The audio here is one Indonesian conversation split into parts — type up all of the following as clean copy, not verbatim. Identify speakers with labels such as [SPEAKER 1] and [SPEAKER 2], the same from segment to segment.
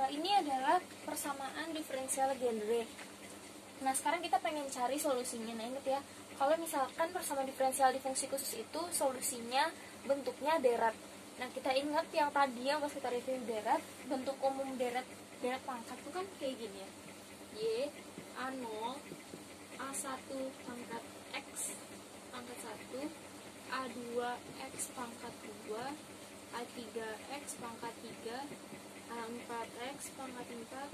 [SPEAKER 1] ini adalah persamaan diferensial genre. Nah, sekarang kita pengen cari solusinya. Nah, ingat ya, kalau misalkan persamaan diferensial di fungsi khusus itu solusinya bentuknya deret. Nah, kita ingat yang tadi yang pas kita review deret, bentuk umum deret pangkat itu kan kayak gini ya. Y A0 A1 pangkat X pangkat 1, A2 X pangkat 2, A3 X pangkat 3, A4 X pangkat 4,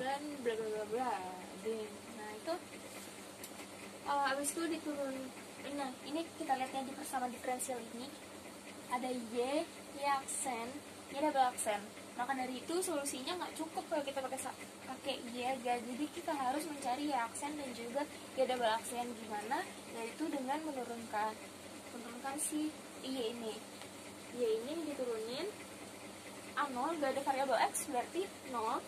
[SPEAKER 1] dan bla bla bla bla. Nah, itu abis itu diturun. Nah, ini kita lihatnya di persamaan diferensial ini ada Y aksen, Y double aksen. Maka dari itu solusinya nggak cukup kalau kita pakai Y aja. Jadi kita harus mencari Y aksen dan juga Y double aksen. Gimana? Yaitu dengan menurunkan si Y ini. Y ini diturunin. A0 gak ada variabel X berarti 0.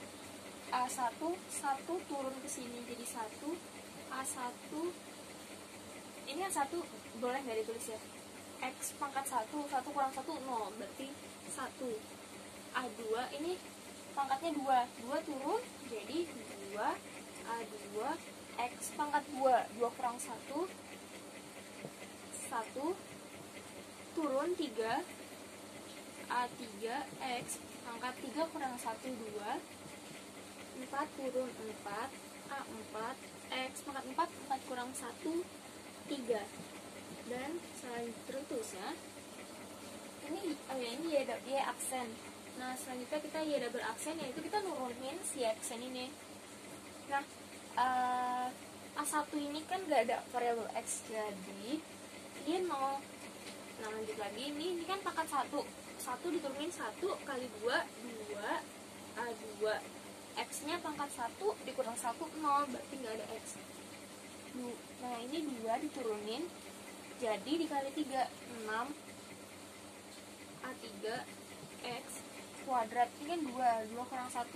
[SPEAKER 1] A1 1 turun ke sini jadi 1. A1 ini A1 boleh nggak ditulis ya? X pangkat 1 kurang 1 0 berarti 1. A2 ini pangkatnya 2 turun jadi 2. A2 X pangkat 2 kurang 1 turun 3. A3 X pangkat 3 kurang 1 2. 4 turun 4. A4 X pangkat 4 kurang 1 3. Dan selanjutnya ini Y aksen. Nah, selanjutnya kita Y double aksen, yaitu kita nurunin si aksen ini. Nah, A1 ini kan gak ada variabel X, jadi dia 0. Nah, lanjut lagi, ini kan pangkat 1 diturunin 1 kali 2 A2 X nya pangkat 1 dikurang 1 0, berarti gak ada X. Nah, ini 2 diturunin, jadi dikali 3 6. A3 X kuadrat, ini kan 2 kurang 1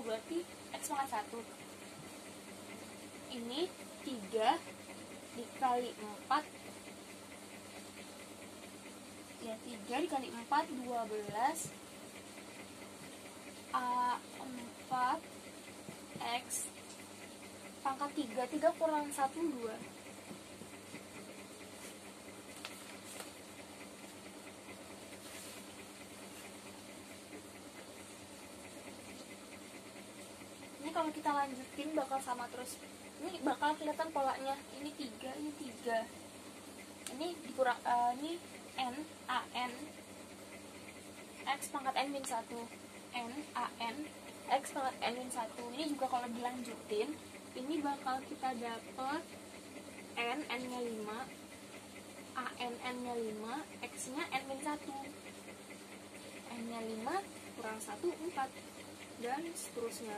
[SPEAKER 1] berarti X pangkat 1. Ini 3 dikali 4 ya, 3 dikali 4 12. A4 X pangkat 3 kurang 1 2. Ini kalau kita lanjutin bakal sama terus. Ini bakal kelihatan polanya. Ini 3, ini 3. Ini dikurang ini N AN X pangkat N min 1. N AN X pangkat N min 1. Ini juga kalau dilanjutin, ini bakal kita dapat N nya 5, AN nya 5, X nya N min 1. N nya 5 kurang 1 4 dan seterusnya.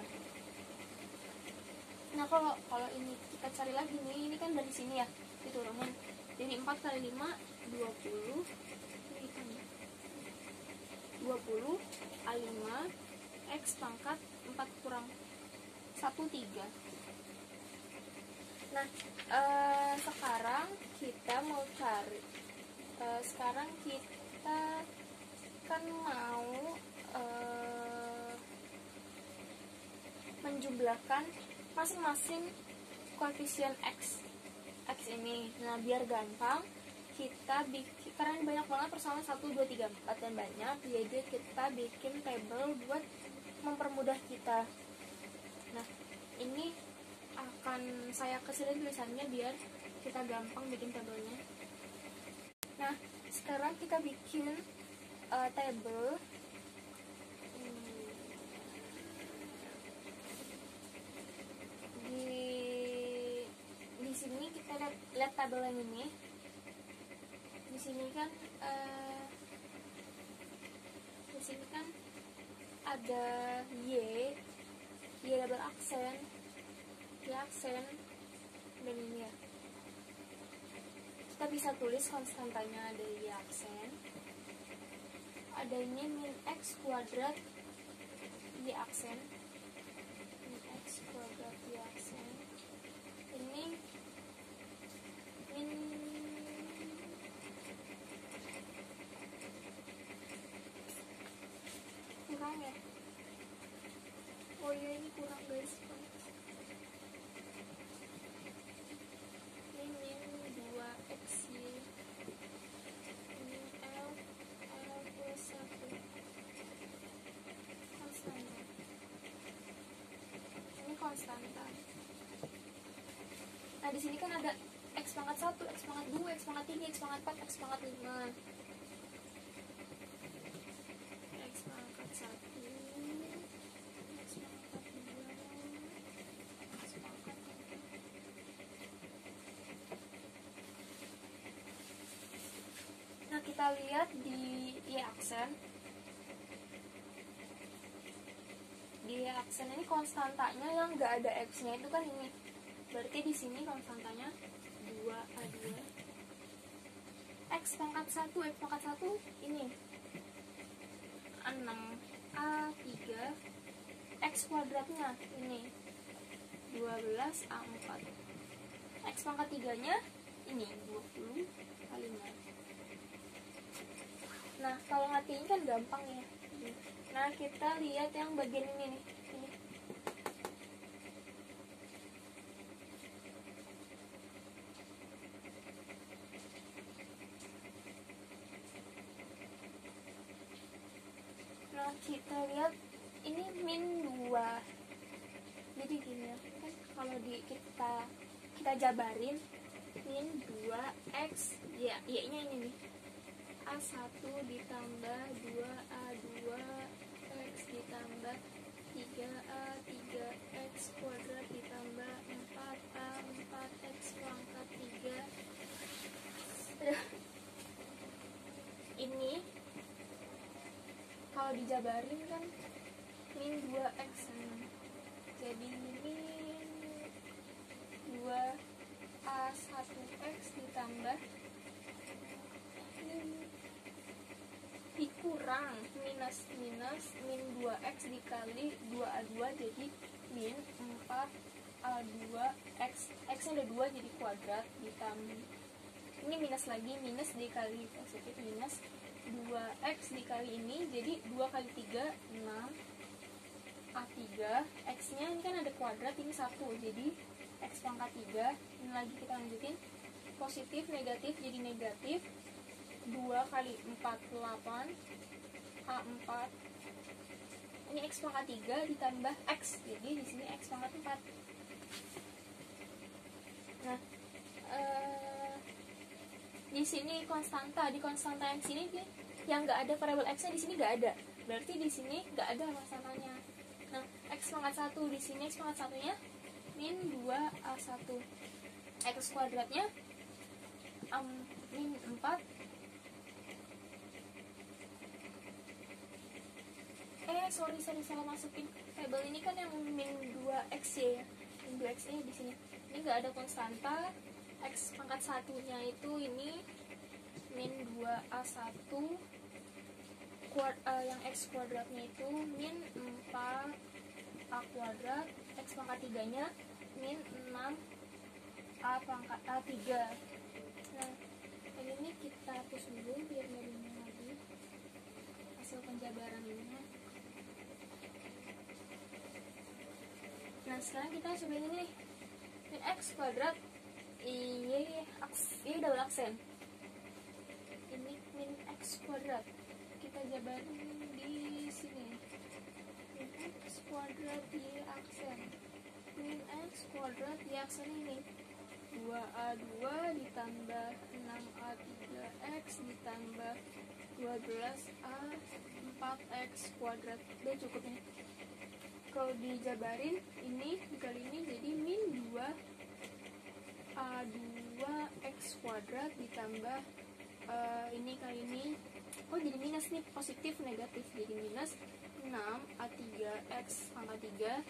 [SPEAKER 1] Nah, kalau ini kita cari lagi nih, ini kan dari sini ya diturunin. Jadi 4 kali 5 20. Ini kan 20 A5 X pangkat 4 kurang 1 3. Nah, sekarang kita mau cari. Sekarang kita kan mau menjumlahkan masing-masing koefisien X ini. Nah, biar gampang kita bikin, karena ini banyak banget persamaan 1, 2, 3, 4 dan banyak, jadi kita bikin tabel buat mempermudah kita. Nah, ini akan saya kecilin tulisannya biar kita gampang bikin tabelnya. Nah, sekarang kita bikin tabel. Di sini kita lihat tabel yang ini. Di sini kan ada Y double aksen, Y aksen, dan ini ya. Kita bisa tulis konstantanya ada Y aksen. Ada ini min X kuadrat Y aksen. Min X kuadrat Y aksen. Ini min kurang ya. Oh iya, ini kurang guys. Ini min 2x y min L plus 1 konstanta. Ini konstanta. Nah, di sini kan ada x pangkat 1, x pangkat 2, x pangkat 3, x pangkat 4, x pangkat 5. X pangkat 1, x pangkat 2, x pangkat 3. Nah, kita lihat di y-aksen. Di y-aksen ini konstantanya yang nggak ada x-nya itu kan ini. Berarti di sini konstantanya 2A2. X pangkat 1, X pangkat 1 ini 6A3. X kuadratnya ini 12A4. X pangkat 3-nya ini 20 kali 5. Nah, kalau ngatiin kan gampang ya. Nah, kita lihat yang bagian ini nih. Ini. Nah, kita lihat ini min 2. Jadi gini ya, kan kalau kita jabarin min 2x ya, y-nya ini nih. A1 ditambah 2A2 x ditambah 3A3 x kuadrat ditambah 4A4 x pangkat 3. Ini kalau dijabarin kan min 2x, jadi min 2A1x ditambah dikurang minus min 2x dikali 2A2 jadi min 4A2 x nya ada 2 jadi kuadrat ditambah ini minus lagi, minus dikali positif minus 2x dikali ini jadi 2 kali 3 6A3 x nya ini kan ada kuadrat ini 1 jadi x pangkat 3. Ini lagi kita lanjutin positif negatif jadi negatif 2 kali 4 8 A4 ini x pangkat 3 ditambah x jadi di sini x pangkat 4. Nah, di sini konstanta, di konstanta yang sini yang nggak ada variabel x nya di sini nggak ada, berarti di sini nggak ada konstantanya. Nah, x pangkat 1 di sini x pangkat 1-nya min 2A1 x kuadratnya min 4 sorry salah masukin tabel ini kan yang min 2x ya, min 2x nya di sini ini nggak ada konstanta. X pangkat 1-nya itu ini min 2A1 yang x kuadratnya itu min 4A kuadrat x pangkat 3-nya min 6A pangkat A3. Nah, ini kita hapus dulu biar nggak bingung lagi hasil penjabaran ini. Nah, sekarang kita coba ini nih, min x kuadrat y double aksen ini min x kuadrat kita jabarin di sini min x kuadrat y aksen min x kuadrat y aksen ini 2A2 ditambah 6A3x ditambah 12A4x kuadrat. Udah cukup ini. Kalau dijabarin ini dikali ini jadi min 2A2x kuadrat ditambah ini kali ini. Oh, jadi minus nih, positif negatif jadi minus 6A3x pangkat 3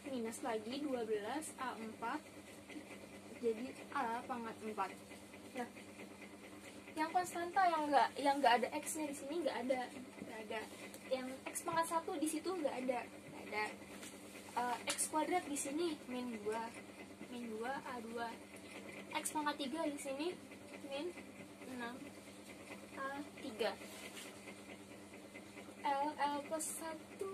[SPEAKER 1] minus lagi 12A4 jadi A pangkat 4. Nah, yang konstanta yang nggak ada x-nya di sini nggak ada. Yang x pangkat 1 di situ nggak ada. X kuadrat di sini min 2A2 x pangkat 3 di sini min 6A3 L plus 1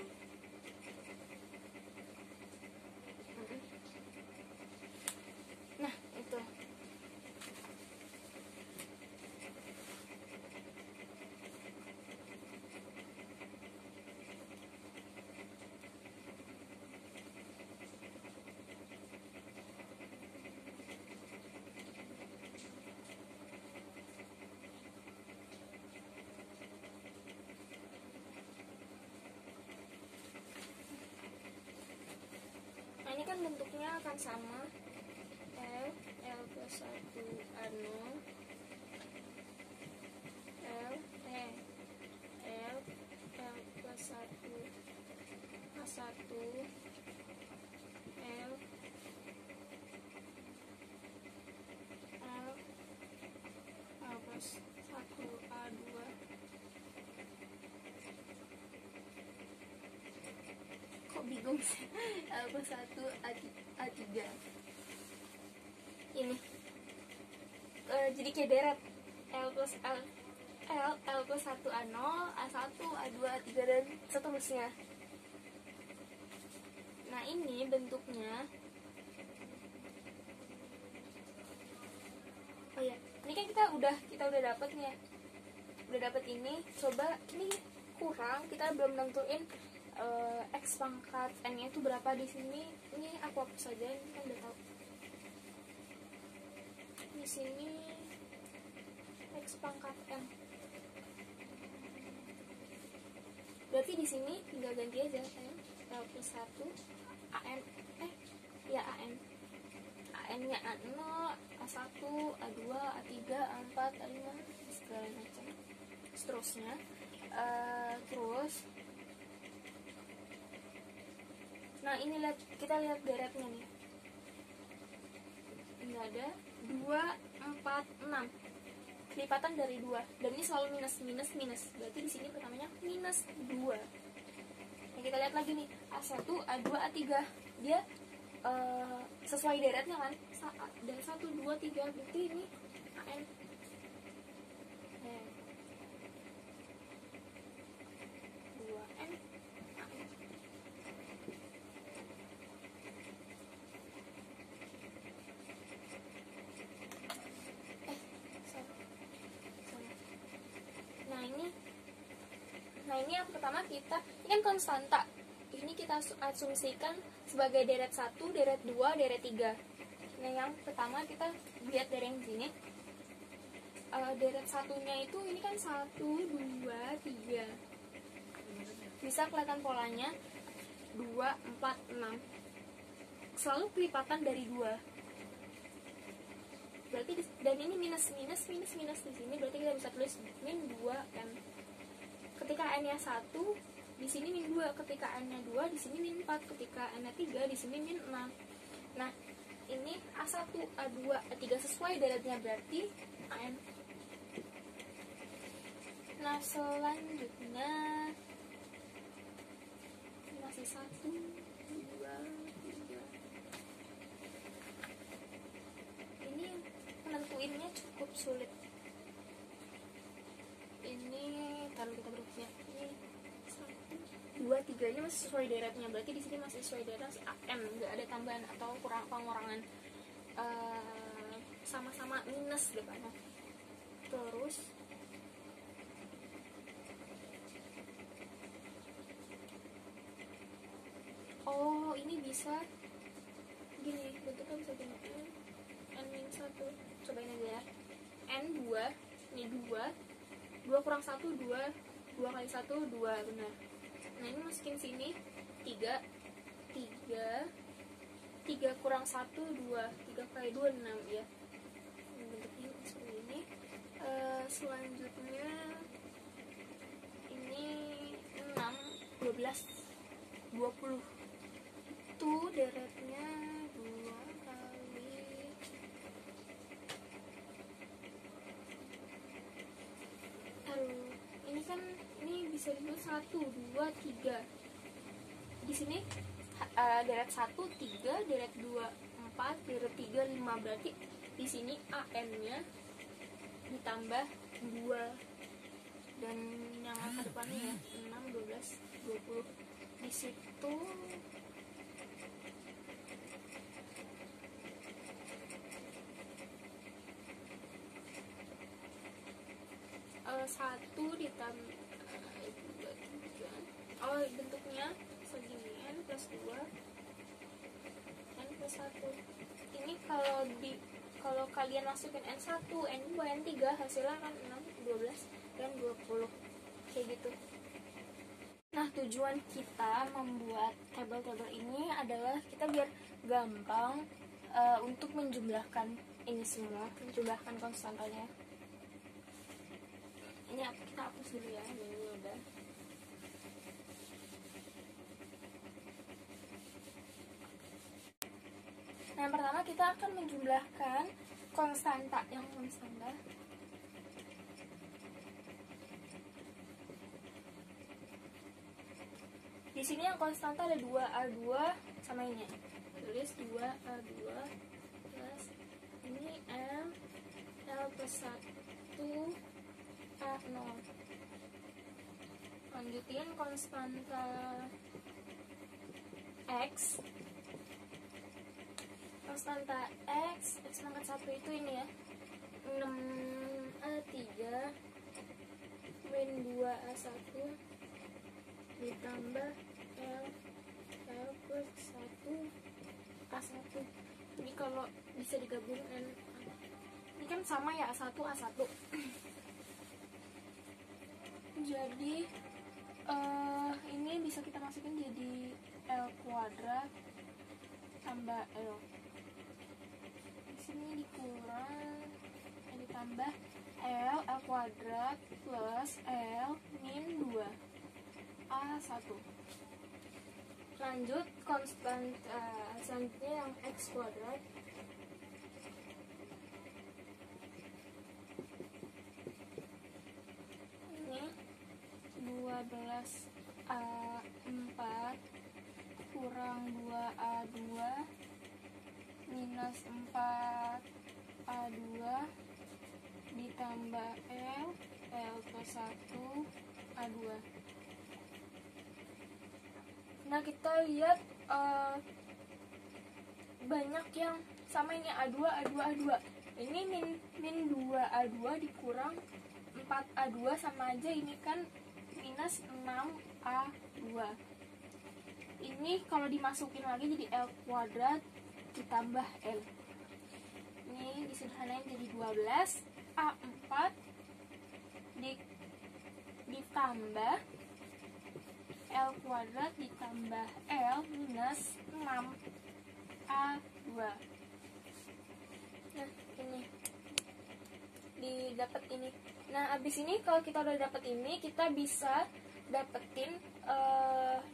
[SPEAKER 1] akan sama L plus 1 A0 L plus 1 A1 L plus 1 A2 kok bingung sih. L plus 1 A3 ini jadi kayak deret L plus 1 A0 A1 A2 A3 dan seterusnya. Nah ini bentuknya, oh ya, ini kan kita udah dapet nih ya, udah dapet ini. Coba ini kurang, kita belum nentuin x pangkat n nya itu berapa di sini. Ini aku hapus saja, ini kan udah tahu. Di sini x pangkat n, berarti di sini tinggal ganti aja n L plus 1 an nya A0 A1 A2 A3 A4 A5 segala macam seterusnya. Terus nah ini kita lihat deretnya nih, ini ada 2, 4, 6 kelipatan dari 2, dan ini selalu minus, berarti di sini pertamanya minus 2. Nah, kita lihat lagi nih A1 A2 A3, dia sesuai deretnya kan, dan 1, 2, 3, berarti ini AN. Nah, 2N AN. Nah ini yang pertama, ini kan konstanta, ini kita asumsikan sebagai deret 1, deret 2, deret 3. Nah yang pertama kita lihat dari yang sini, deret satunya itu ini kan 1, 2, 3, bisa kelihatan polanya 2, 4, 6, selalu kelipatan dari 2. Berarti dan ini minus di sini, berarti kita bisa tulis min 2n. Ketika n-nya 1, di sini min 2, ketika n-nya 2, di sini min 4, ketika n-nya 3, di sini min 6. Nah, ini A1, A2, A3 sesuai deretnya, berarti AN. Nah, selanjutnya masih 1, 2, 3. Ini menentuinnya cukup sulit. Ini taruh kita berikutnya. Ini 1, 2, 3 nya masih sesuai deretnya, berarti di sini masih sesuai deret si AM, nggak ada tambahan atau pengurangan, sama-sama minus depannya. Terus ini bisa gini, bentuknya bisa gini, n-1, cobain aja ya, n2, ini 2 kurang 1, 2 kali 1, 2, benar. Nah ini masukin sini 3 kurang 1, 2, 3 kali 2, 6 ya. Bentuknya seperti ini. Selanjutnya ini 6, 12, 20, itu deretnya 2 kali ini kan, ini bisa disebut 1, 2, 3. Di sini deret 1, 3, deret 2, 4, deret 3, 5. Berarti di sini AN-nya ditambah 2. Dan yang angka depannya ya, 6, 12, 20. Di situ satu ditambah bentuknya segini, n plus 2, n plus 1. Ini kalau kalian masukin n1, n2, n3, hasilnya kan 6, 12, dan 20 kayak gitu. Nah, tujuan kita membuat tabel-tabel ini adalah kita biar gampang untuk menjumlahkan ini semua, menjumlahkan konstantanya. Ini kita hapus dulu ya, ini udah. Nah, yang pertama kita akan menjumlahkan konstanta yang konstanta. Di sini yang konstanta ada 2A2 sama ini. Tulis 2A2 plus ini L plus 1 A0. Lanjutin konstanta X. Konstanta X pangkat 1 itu ini ya, 6A3 min 2A1 ditambah L plus 1 A1. Jadi kalau bisa digabungin, ini kan sama ya, A1 A1. Jadi ini bisa kita masukin jadi L kuadrat tambah L. Di sini dikurang, ditambah L kuadrat plus L min 2 A1. Lanjut konstanta selanjutnya yang X kuadrat. Ini 12A4 kurang 2A2 minus 4A2 ditambah L plus 1 A2. Nah, kita lihat banyak yang sama ini A2 A2 A2. Ini min 2A2 dikurang 4A2 sama aja, ini kan minus 6A2. Ini kalau dimasukin lagi jadi L kuadrat ditambah L. Ini disederhanain jadi 12A4 ditambah L kuadrat ditambah L minus 6A2. Nah, ini didapat ini. Nah, abis ini kalau kita udah dapet ini, kita bisa dapetin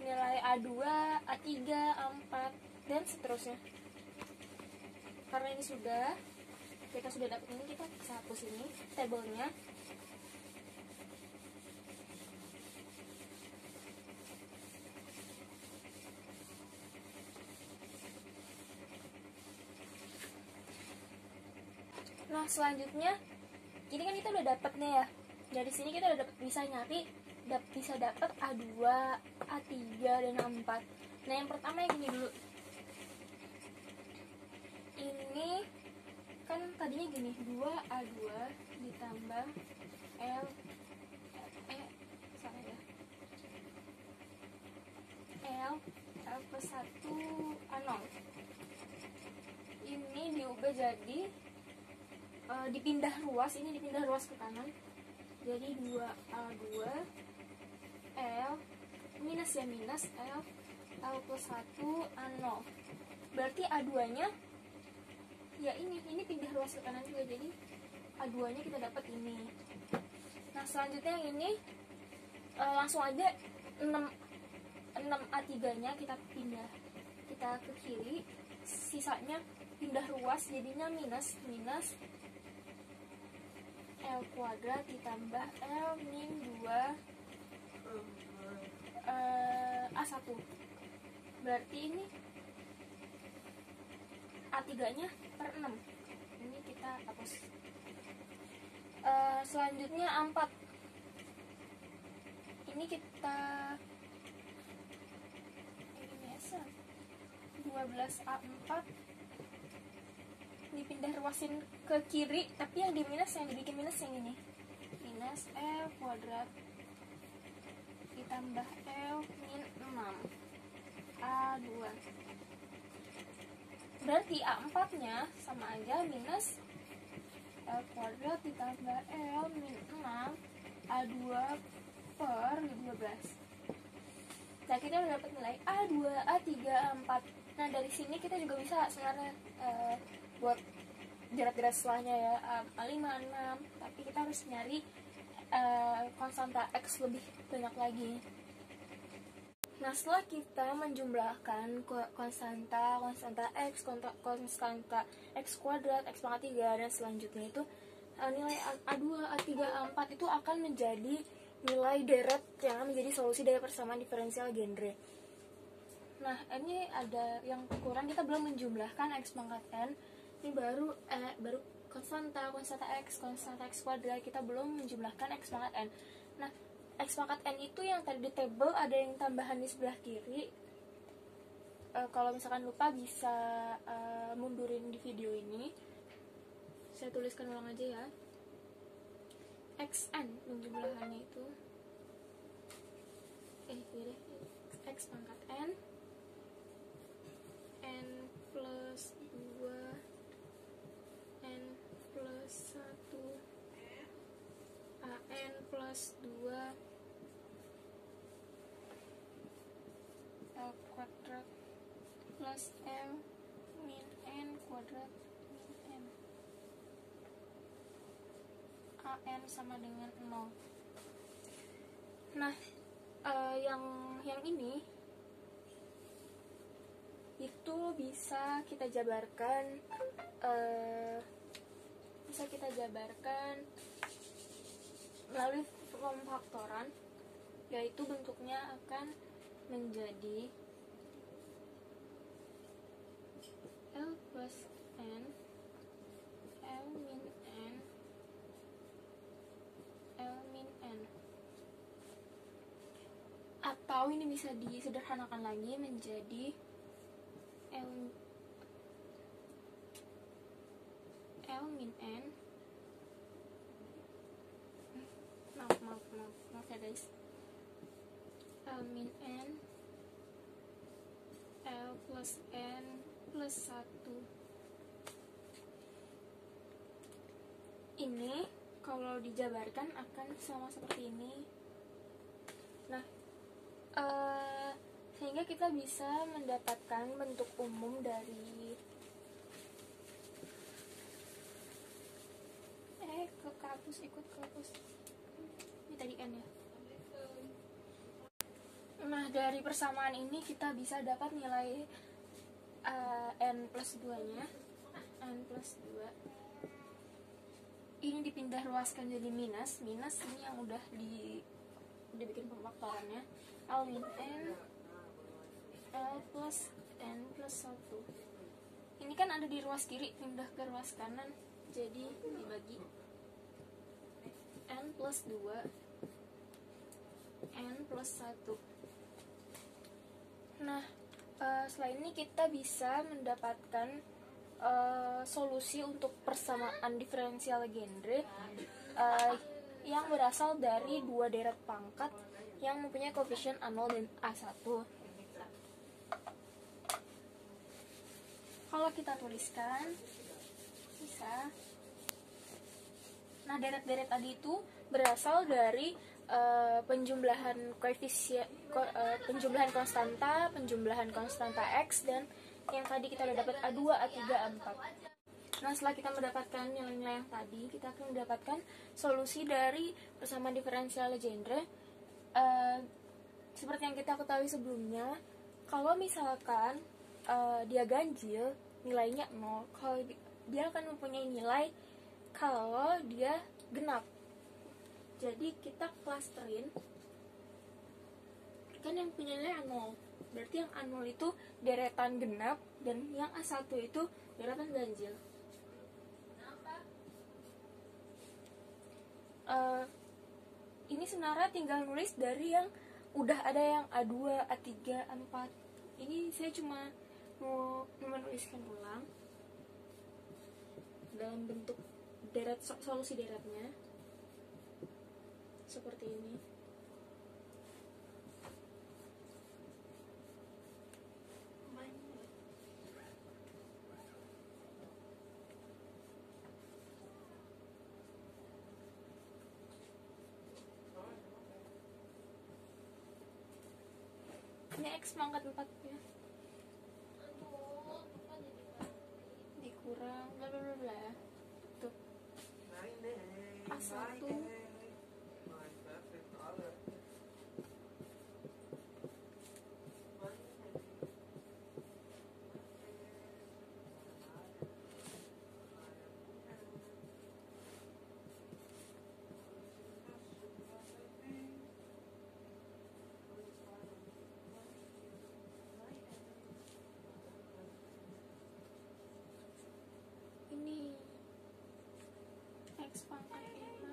[SPEAKER 1] nilai A2, A3, A4 dan seterusnya. Karena ini kita sudah dapet ini, kita bisa hapus ini tabelnya. Nah, selanjutnya ini kan kita udah dapet nih ya. Dari sini kita udah bisa nyari, bisa dapet A2, A3 dan A4. Nah, yang pertama yang ini dulu. Ini kan tadinya gini, 2A2 ditambah L salah ya. L plus 1 A0. Ini diubah jadi dipindah ruas ke kanan. Jadi 2A2 L minus ya, minus L plus 1 A0. Berarti A2 nya ya ini pindah ruas ke kanan juga, jadi A2 nya kita dapat ini. Nah, selanjutnya yang ini langsung aja 6A3 nya kita pindah, kita ke kiri, sisanya pindah ruas jadinya minus L kuadrat ditambah L min 2 A1. Berarti ini A3 nya per 6. Ini kita hapus. Selanjutnya A4. Ini kita 12A4 dipindah ruasin ke kiri, tapi yang dibikin minus yang ini, minus L kuadrat ditambah L min 6 A2. Berarti A4 nya sama aja minus L kuadrat ditambah L min 6 A2 per 12. Nah, kita udah dapat nilai A2, A3, A4. Nah, dari sini kita juga bisa sebenarnya buat deret-deret setelahnya ya, A5, A6. Tapi kita harus nyari konstanta X lebih banyak lagi. Nah, setelah kita menjumlahkan konstanta X, konstanta X kuadrat, X pangkat 3, dan selanjutnya itu nilai A2, A3, A4 itu akan menjadi nilai deret yang menjadi solusi dari persamaan diferensial Legendre. Nah, ini ada yang kurang, kita belum menjumlahkan X pangkat N. Ini baru konstanta X, konstanta X kuadrat, kita belum menjumlahkan X pangkat N. Nah, X pangkat N itu yang tadi di table ada yang tambahan di sebelah kiri. Kalau misalkan lupa bisa mundurin di video ini. Saya tuliskan ulang aja ya. XN penjumlahannya itu X pangkat N plus 2 N plus 1 AN plus 2 L kuadrat plus M min N kuadrat min M. AN sama dengan 0. Nah, yang ini itu bisa kita jabarkan melalui pemfaktoran, yaitu bentuknya akan menjadi L plus N L min N L min N, atau ini bisa disederhanakan lagi menjadi L min N. Maaf ya guys. L min N L plus N plus 1. Ini kalau dijabarkan akan sama seperti ini. Nah, sehingga kita bisa mendapatkan bentuk umum dari ikut ke hapus ini tadi N ya. Nah, dari persamaan ini kita bisa dapat nilai N plus 2 nya. N plus 2 ini dipindah ruaskan jadi minus ini yang udah dibikin pemfaktorannya. L min N L plus N plus 1. Ini kan ada di ruas kiri, pindah ke ruas kanan, jadi dibagi N plus 2 N plus 1. Nah, setelah ini kita bisa mendapatkan solusi untuk persamaan diferensial Legendre yang berasal dari dua deret pangkat yang mempunyai koefisien A0 dan A1. Kalau kita tuliskan bisa. Nah, deret-deret tadi itu berasal dari penjumlahan koefisien, penjumlahan konstanta X, dan yang tadi kita udah dapat A2, A3, A4. Nah, setelah kita mendapatkan nilai-nilai yang tadi, kita akan mendapatkan solusi dari persamaan diferensial Legendre. Seperti yang kita ketahui sebelumnya, kalau misalkan dia ganjil, nilainya 0. Kalau dia akan mempunyai nilai kalau dia genap. Jadi kita clusterin, kan yang punya nilai A0, berarti yang A0 itu deretan genap, dan yang A1 itu deretan ganjil. Ini sebenarnya tinggal nulis dari yang udah ada yang A2, A3, A4. Ini saya cuma mau menuliskan ulang dalam bentuk deret, solusi deretnya seperti ini. Ini X pangkat 4 ya. Dikurang bla bla bla bla ya. Tuh. A1 ini X pangkat 5.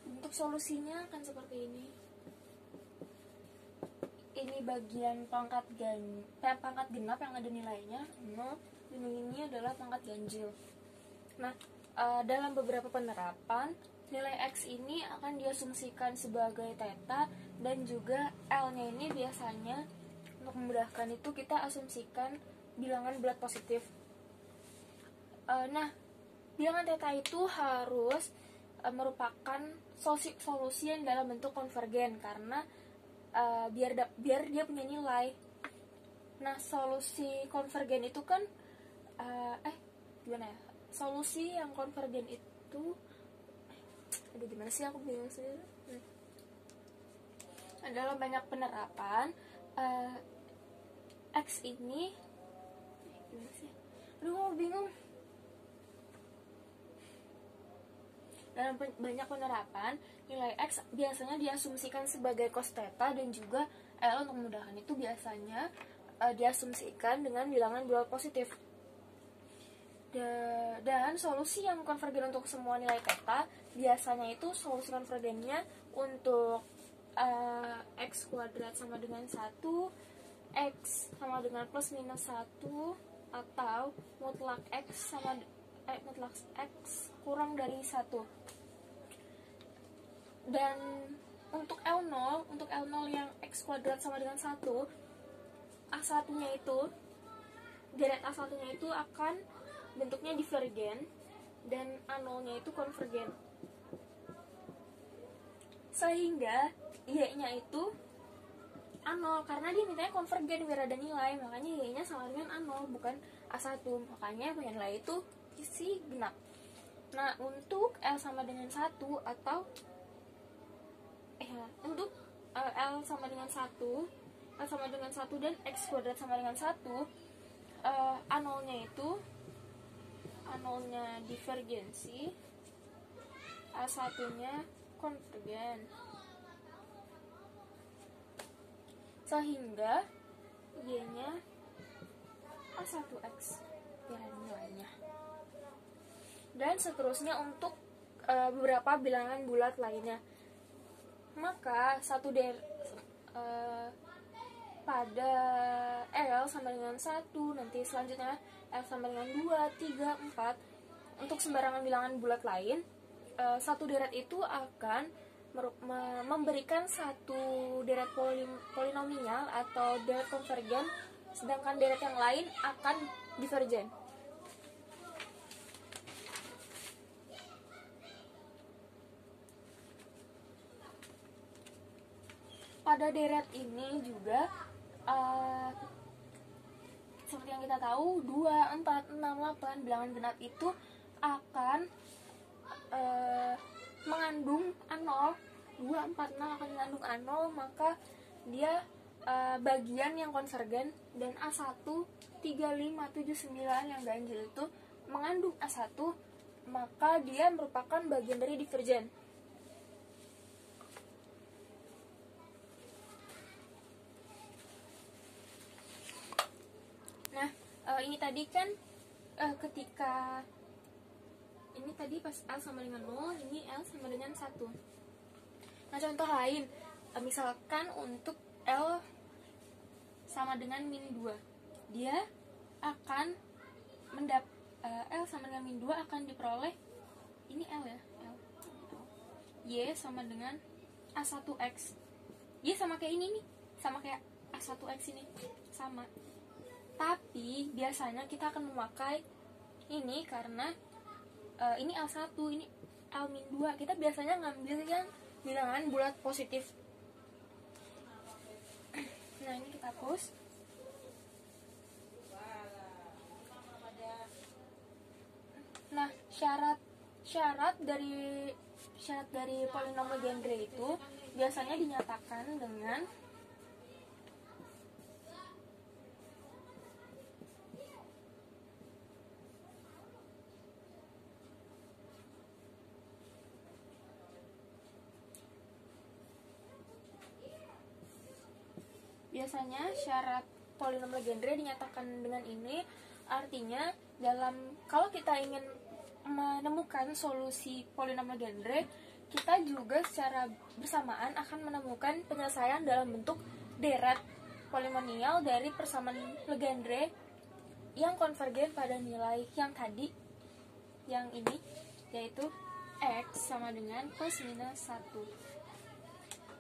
[SPEAKER 1] Untuk solusinya akan seperti ini. Ini bagian pangkat genap yang ada nilainya 0, dan ini adalah pangkat ganjil. Nah, dalam beberapa penerapan, nilai X ini akan diasumsikan sebagai theta, dan juga L-nya ini biasanya untuk memudahkan itu kita asumsikan bilangan bulat positif. Nah, bilangan theta itu harus merupakan solusi yang dalam bentuk konvergen, karena biar dia punya nilai. Nah, solusi konvergen itu kan gimana ya? Solusi yang konvergen itu gimana sih, aku bingung sih. Dalam banyak penerapan X ini gimana sih? Aku bingung. Dalam banyak penerapan, nilai X biasanya diasumsikan sebagai cos theta, dan juga L untuk memudahkan itu biasanya diasumsikan dengan bilangan bulat positif. Dan solusi yang konvergen untuk semua nilai theta, biasanya itu solusi konvergennya untuk X kuadrat sama dengan 1, X sama dengan plus minus 1, atau mutlak X mutlak X kurang dari 1. Dan untuk L0 yang X kuadrat sama dengan 1, A1-nya itu, deret A1-nya itu akan bentuknya divergen, dan A0-nya itu konvergen. Sehingga Y-nya itu A0, karena dia mintanya konvergen biar ada nilai, makanya Y-nya sama dengan A0, bukan A1. Makanya punya nilai itu isi genap. Nah, untuk L sama dengan 1 atau untuk L sama dengan 1, L sama dengan 1 dan X kuadrat sama dengan 1, A0-nya itu A0-nya divergensi, A1-nya konvergen. Sehingga Y-nya A1X ya nilainya. Dan seterusnya untuk beberapa bilangan bulat lainnya. Maka pada L sama dengan 1, nanti selanjutnya L sama dengan 2, 3, 4. Untuk sembarangan bilangan bulat lain, satu deret itu akan memberikan satu deret polinomial atau deret konvergen, sedangkan deret yang lain akan divergen. Pada deret ini juga seperti yang kita tahu, 2, 4, 6, 8 bilangan genap itu akan mengandung A0. 2, 4, 6 akan mengandung A0, maka dia bagian yang konvergen, dan A1, 3, 5, 7, 9 yang ganjil itu mengandung A1, maka dia merupakan bagian dari divergen. Nah, ini tadi kan ketika ini tadi pas L sama dengan 0, ini L sama dengan 1. Nah, contoh lain, misalkan untuk L sama dengan min 2, dia akan L sama dengan min 2 akan diperoleh, ini L ya, L. Y sama dengan A1X. Y sama kayak ini nih, sama kayak A1X ini, sama. Tapi biasanya kita akan memakai ini karena ini L1, ini L-2. Kita biasanya ngambil yang bilangan bulat positif. Nah, ini kita hapus. Nah, syarat dari polinom Legendre itu biasanya dinyatakan dengan syarat polinom Legendre dinyatakan dengan ini. Artinya kalau kita ingin menemukan solusi polinom Legendre, kita juga secara bersamaan akan menemukan penyelesaian dalam bentuk deret polinomial dari persamaan Legendre yang konvergen pada nilai yang tadi, yang ini, yaitu X sama dengan plus minus 1.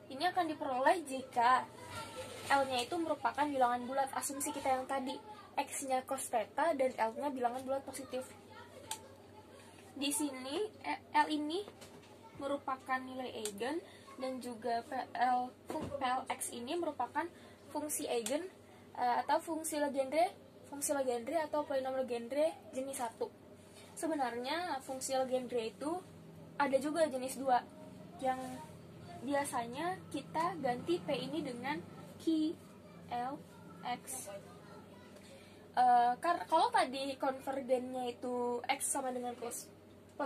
[SPEAKER 1] Ini akan diperoleh jika L-nya itu merupakan bilangan bulat, asumsi kita yang tadi, X-nya cos theta dan L-nya bilangan bulat positif. Di sini L ini merupakan nilai eigen dan juga X ini merupakan fungsi eigen atau fungsi Legendre atau polinom Legendre jenis 1. Sebenarnya fungsi Legendre itu ada juga jenis 2 yang biasanya kita ganti P ini dengan QLX. Kalau tadi konvergennya itu X sama dengan plus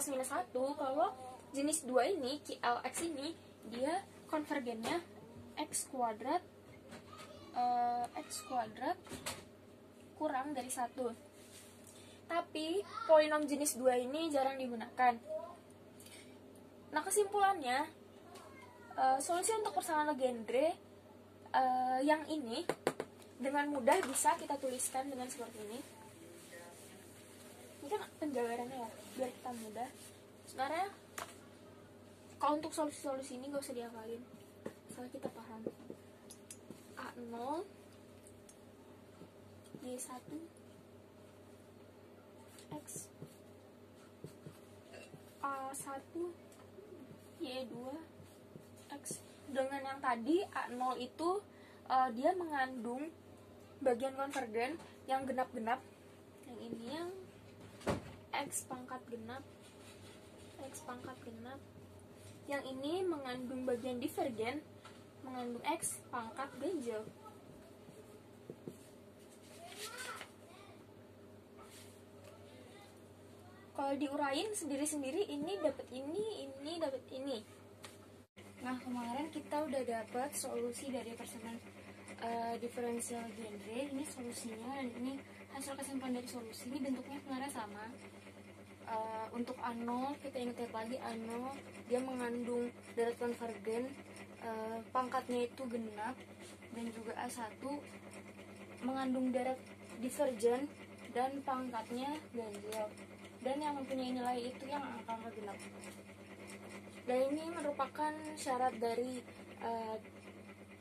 [SPEAKER 1] minus 1, kalau jenis 2 ini, QLX ini, dia konvergennya X kuadrat kurang dari 1. Tapi polinom jenis 2 ini jarang digunakan. Nah, kesimpulannya, solusi untuk persamaan Legendre yang ini dengan mudah bisa kita tuliskan dengan seperti ini. Ini kan penjabarannya ya, biar kita mudah. Sebenarnya kalau untuk solusi-solusi ini gak usah dihafalin, asal kita paham. A0 Y1 X A1 Y2 X. Dengan yang tadi A0 itu dia mengandung bagian konvergen yang genap-genap. Yang ini yang X pangkat genap. Yang ini mengandung bagian divergen, mengandung X pangkat ganjil. Kalau diurain sendiri-sendiri, ini dapat ini dapat ini. Nah, kemarin kita udah dapat solusi dari persamaan diferensial Legendre. Ini solusinya, dan ini hasil kesimpulan dari solusi. Ini bentuknya sebenarnya sama. Untuk A0, kita ingat lagi A0 dia mengandung deret konvergen, pangkatnya itu genap, dan juga A1 mengandung deret divergen dan pangkatnya ganjil, dan yang mempunyai nilai itu yang angka genap. Dan ini merupakan syarat dari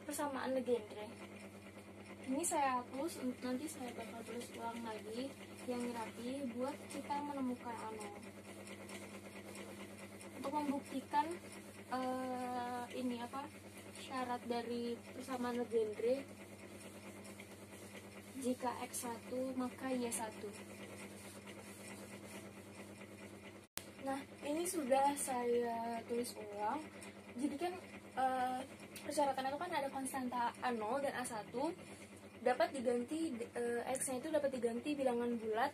[SPEAKER 1] persamaan Legendre. Ini saya hapus, nanti saya bakal tulis ulang lagi yang rapi buat kita menemukan A0. Untuk membuktikan syarat dari persamaan Legendre, jika X1 maka Y1. Nah, ini sudah saya tulis ulang. Jadi kan persyaratan itu kan ada konstanta A0 dan A1 dapat diganti, X-nya itu dapat diganti bilangan bulat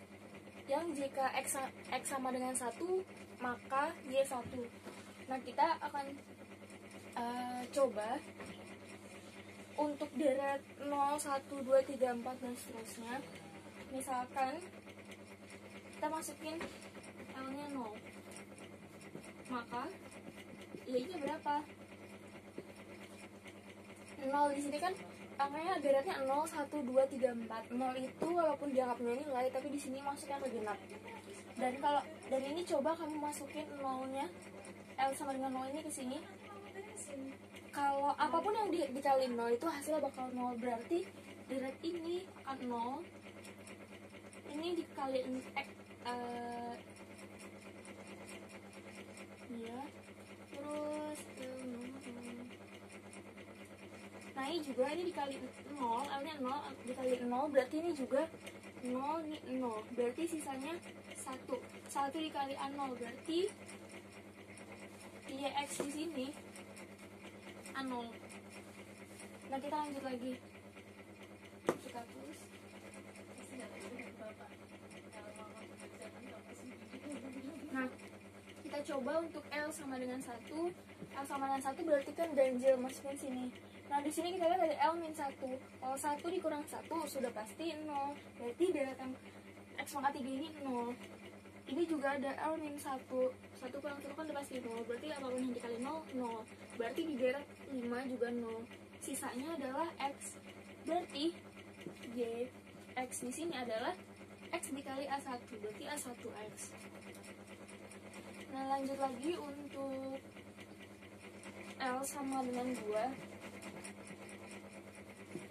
[SPEAKER 1] yang jika X sama dengan 1 maka Y1. Nah, kita akan coba untuk deret 0, 1, 2, 3, 4 dan seterusnya. Misalkan kita masukin L-nya 0, maka Y-nya berapa? 0 di sini kan angkanya deretnya 0, 1, 2, 3, 4. 0 itu walaupun dianggapnya nilai, tapi di sini masuknya ke genap. Dan kalau dari ini coba kamu masukin 0-nya, L sama dengan 0 ini ke sini. Kalau apapun yang dikali 0 itu hasilnya bakal 0, berarti deret ini akan 0. Ini dikali I juga ini dikali 0, L nya 0 dikali 0, berarti ini juga 0, ini 0, berarti sisanya 1. 1 dikali A0 berarti YX di sini A0. Nah kita lanjut lagi, kita hapus. Nah kita coba untuk L sama dengan 1. L sama dengan 1 berarti kan ganjil masukin sini. Nah di sini kita lihat ada L min 1. Kalau 1 dikurang 1 sudah pasti 0, berarti derajat X pangkat 3 ini 0. Ini juga ada L min 1. 1 kurang 1 kan udah pasti 0, berarti apapun yang dikali 0, 0. Berarti di deret 5 juga 0. Sisanya adalah X. Berarti Y X di sini adalah X dikali A1, berarti A1X. Nah lanjut lagi untuk L sama dengan 2.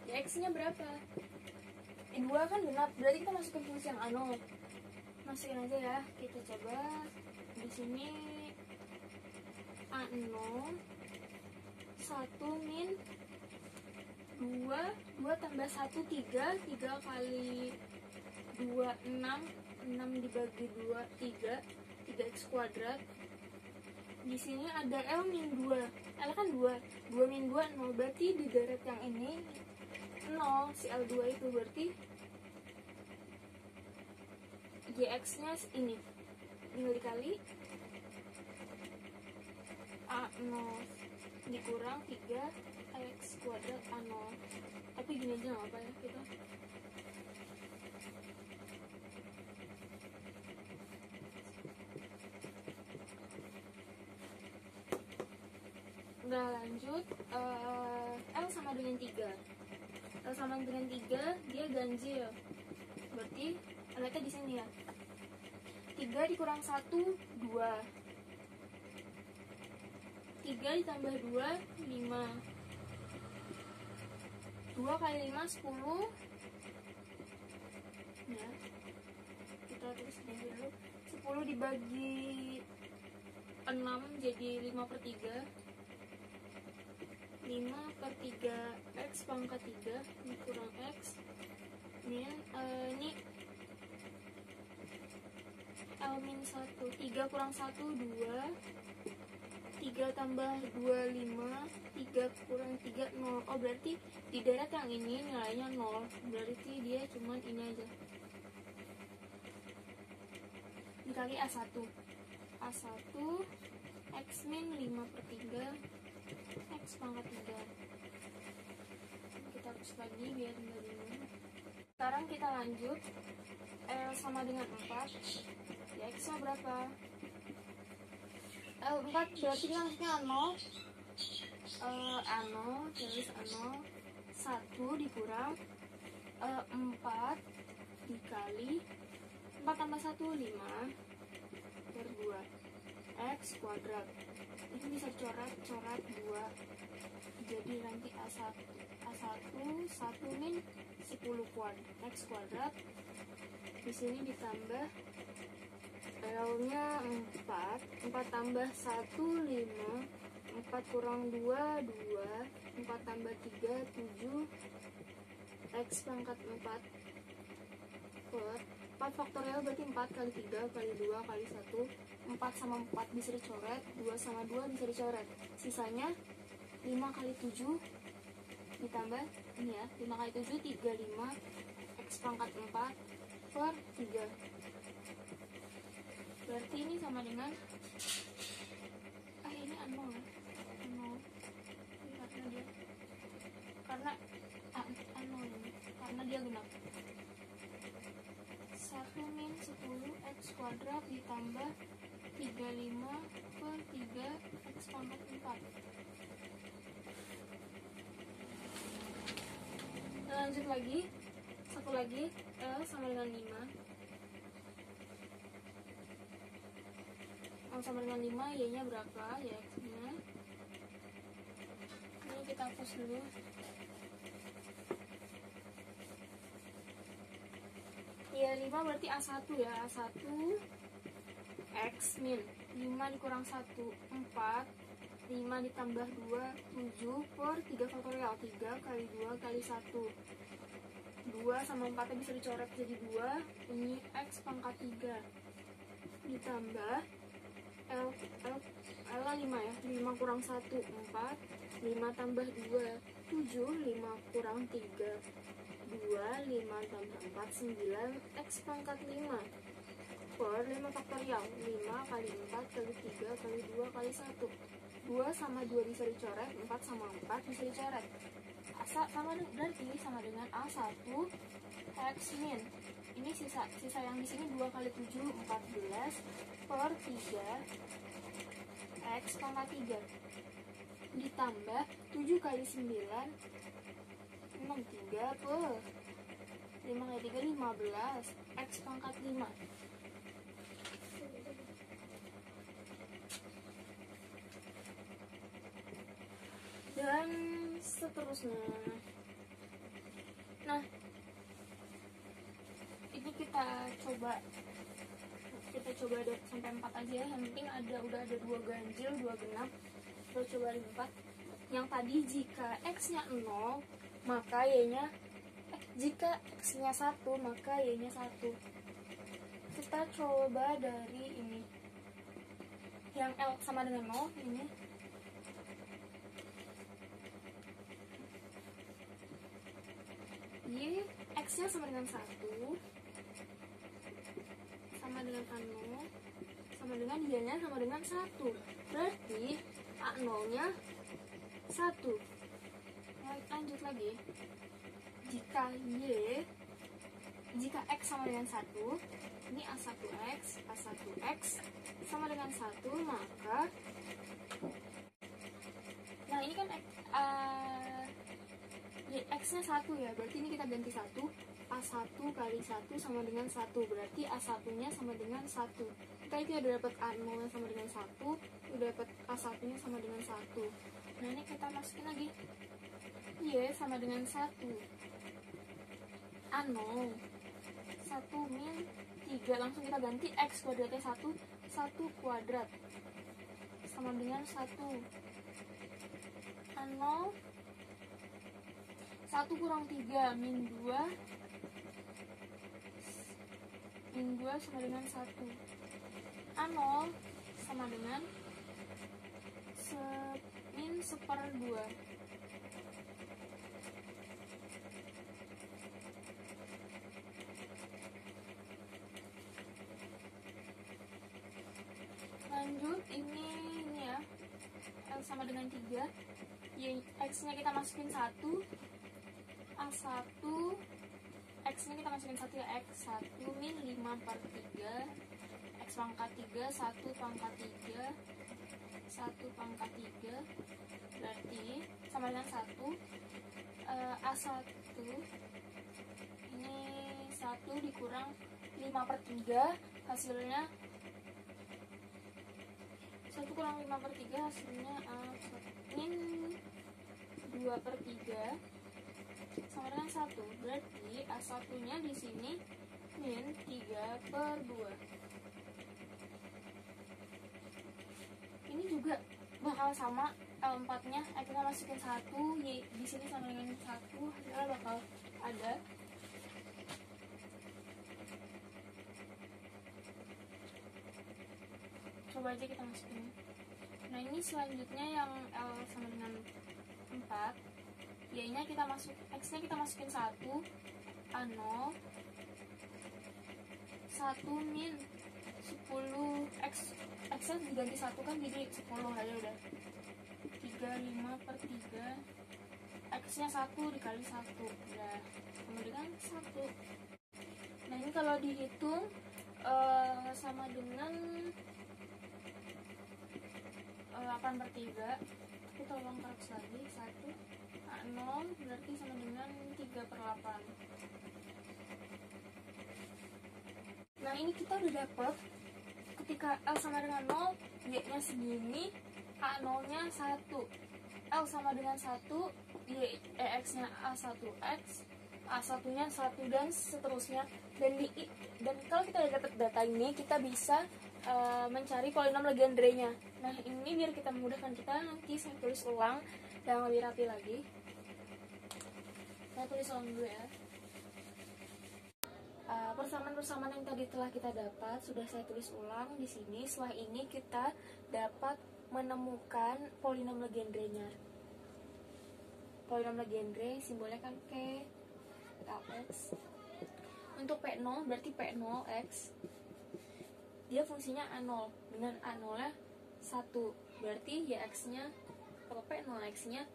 [SPEAKER 1] Ya X nya berapa? 2 kan genap, berarti kita masukin fungsi yang A0. Masukin aja ya, kita coba. Di sini A0 1 min 2 tambah 1 3 kali 2 6 dibagi 2 3x kuadrat. Di sini ada L min 2. L kan 2 min 2 0, berarti di deret yang ini 0 si L2 itu, berarti YX nya ini tinggal dikali A0 dikurang 3x kuadrat A0. Tapi gini aja nggak apa ya, kita udah lanjut. L sama dengan 3. L sama dengan 3 dia ganjil, berarti lihatnya di sini ya, 3 dikurang 1 2, 3 ditambah 2 5, 2 kali 5 10 ya, kita terus dulu 10 dibagi 6 jadi 5/3, 5/3 X pangkat 3 dikurang X min ini L min 1, 3 kurang 1 2, 3 tambah 2 5, 3 kurang 3 0. Oh berarti di deret yang ini nilainya 0, berarti dia cuman ini aja dikali A1 X min 5/3 X pangkat 3. Kita hapus lagi biar enggak bingung. Sekarang kita lanjut. L sama dengan 4. Ya X nya berapa? L 4 berarti kita masuknya A0. A0 terus A0 1 dikurang 4 dikali 4 tambah 1 5 per 2 X kuadrat. Itu bisa coret 2, jadi nanti A1 1 min 10 X kuadrat. Di sini ditambah L nya 4 tambah 1 5, 4 kurang 2 2, 4 tambah 3 7 X pangkat 4 per 4 faktorial berarti 4 kali 3 kali 2 kali 1, 4 sama 4 bisa dicoret, 2 sama 2 bisa dicoret, sisanya 5 kali 7 ditambah ini ya, 5 kali 7 35 X pangkat 4 per 3, berarti ini sama dengan ini A0 ya, A0 karena A0 ini karena dia genap. 1 min 10 X kuadrat ditambah 35 per 3 X pangkat 4. Nah, lanjut lagi, satu lagi, L sama dengan 5. L sama dengan 5, Y nya berapa? Y X nya ini kita hapus dulu. Ya 5 berarti A1 ya, A1 X min 5 dikurang 1 4 5 ditambah 2, 7 per 3 faktorial. 3 kali 2 kali 1. 2 sama 4 bisa dicoret jadi 2. Ini X pangkat 3. Ditambah L 5 ya. 5 kurang 1, 4. 5 tambah 2, 7. 5 kurang 3, 2. 5 tambah 4, 9. X pangkat 5. Per 5 faktorial. 5 kali 4 kali 3 kali 2 kali 1. 2 sama 2 bisa dicoret, 4 sama 4 bisa dicoret. Berarti sama dengan A1 X min. Ini sisa yang di sini 2 kali 7, 14 per 3 X pangkat 3. Ditambah 7 kali 9, 63 per 5 kali 3, 15 X pangkat 5. Dan seterusnya. Nah, ini kita coba sampai 4 aja ya. Yang penting udah ada 2 ganjil, 2 genap. Kita coba 4. Yang tadi jika X-nya 0, maka Y-nya jika X-nya 1, maka Y-nya 1. Kita coba dari ini. Yang L sama dengan 0 ini. Y X-nya sama dengan 1, sama dengan A0, sama dengan Y-nya sama dengan 1. Berarti A0-nya 1. Lanjut lagi. Jika X sama dengan 1, ini A1X sama dengan 1, maka nah ini kan X-nya 1 ya, berarti ini kita ganti 1. A1 kali 1 sama dengan 1, berarti A1-nya sama dengan 1. Kita itu udah dapat A0-nya sama dengan 1, udah dapat A1-nya sama dengan 1. Nah ini kita masukin lagi. Y sama dengan 1. A0 1 min 3, langsung kita ganti X kuadratnya 1 kuadrat sama dengan 1. A0 1 kurang 3 min 2 sama dengan 1. A0 sama dengan min 1/2. Lanjut ini ya, L sama dengan 3. X-nya kita masukin 1. A1 X-nya kita masukin 1 ya, X1 min 5/3 X pangkat 3, 1 pangkat 3 berarti sama dengan 1. A1 ini 1 dikurang 5/3, hasilnya 1 kurang 5/3, hasilnya min 2/3 sama dengan 1. Berarti A1-nya di sini min 3/2. Ini juga bakal sama L4-nya. Kita masukin 1, Y di sini sama dengan 1, hasilnya bakal ada. Coba aja kita masukin. Nah ini selanjutnya yang L sama dengan 4. Y-nya kita X-nya kita masukin 1, A0 1 min 10, X-nya diganti 1 kan jadi 10 aja udah. 35/3 X-nya 1 dikali 1 udah sama dengan 1. Nah ini kalau dihitung sama dengan 8/3. Kita ulang koreksi lagi. 1 A0 berarti sama dengan 3/8. Nah ini kita udah dapet ketika L sama dengan 0, Y-nya segini, A0-nya 1. L sama dengan 1, X-nya A1X, A1-nya 1 dan seterusnya. Dan kalau kita udah dapet data ini, kita bisa mencari polinom Legendre-nya. Nah, ini biar kita memudahkan kita, nanti saya tulis ulang yang lebih rapi lagi. Saya tulis ulang dulu ya. Persamaan-persamaan yang tadi telah kita dapat sudah saya tulis ulang di sini. Setelah ini kita dapat menemukan polinom Legendre-nya. Polinom Legendre simbolnya kan P X. Untuk P0 berarti P0x dia fungsinya A0 dengan A0 nya 1, berarti ya X nya kalau P0x nya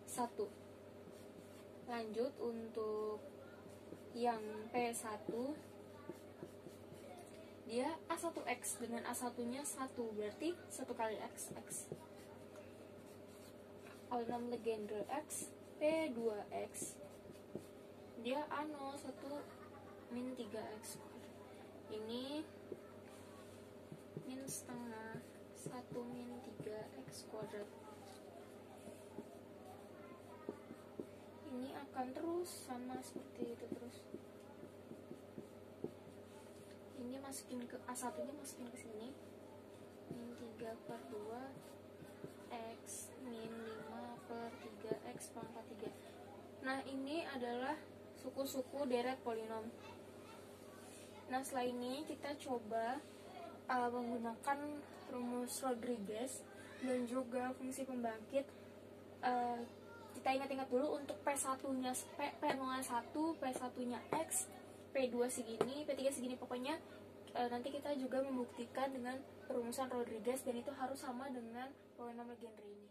[SPEAKER 1] 1. Lanjut untuk yang P1 dia A1x dengan A1 nya 1, berarti 1 kali X. Polinom Legendre X P2x dia A0 1 min 3x. Ini min setengah 1 min 3x kuadrat. Ini akan terus sama seperti itu terus. Ini masukin ke A1 nya, masukin ke sini. Min 3/2 x min 5/3 x pangkat 3. Nah, ini adalah suku-suku deret polinom. Nah, setelah ini kita coba menggunakan rumus Rodriguez dan juga fungsi pembangkit. Kita ingat-ingat dulu untuk P1-nya P01, P1-nya X, P2 segini, P3 segini, pokoknya nanti kita juga membuktikan dengan perumusan Rodriguez dan itu harus sama dengan polinom Legendre ini.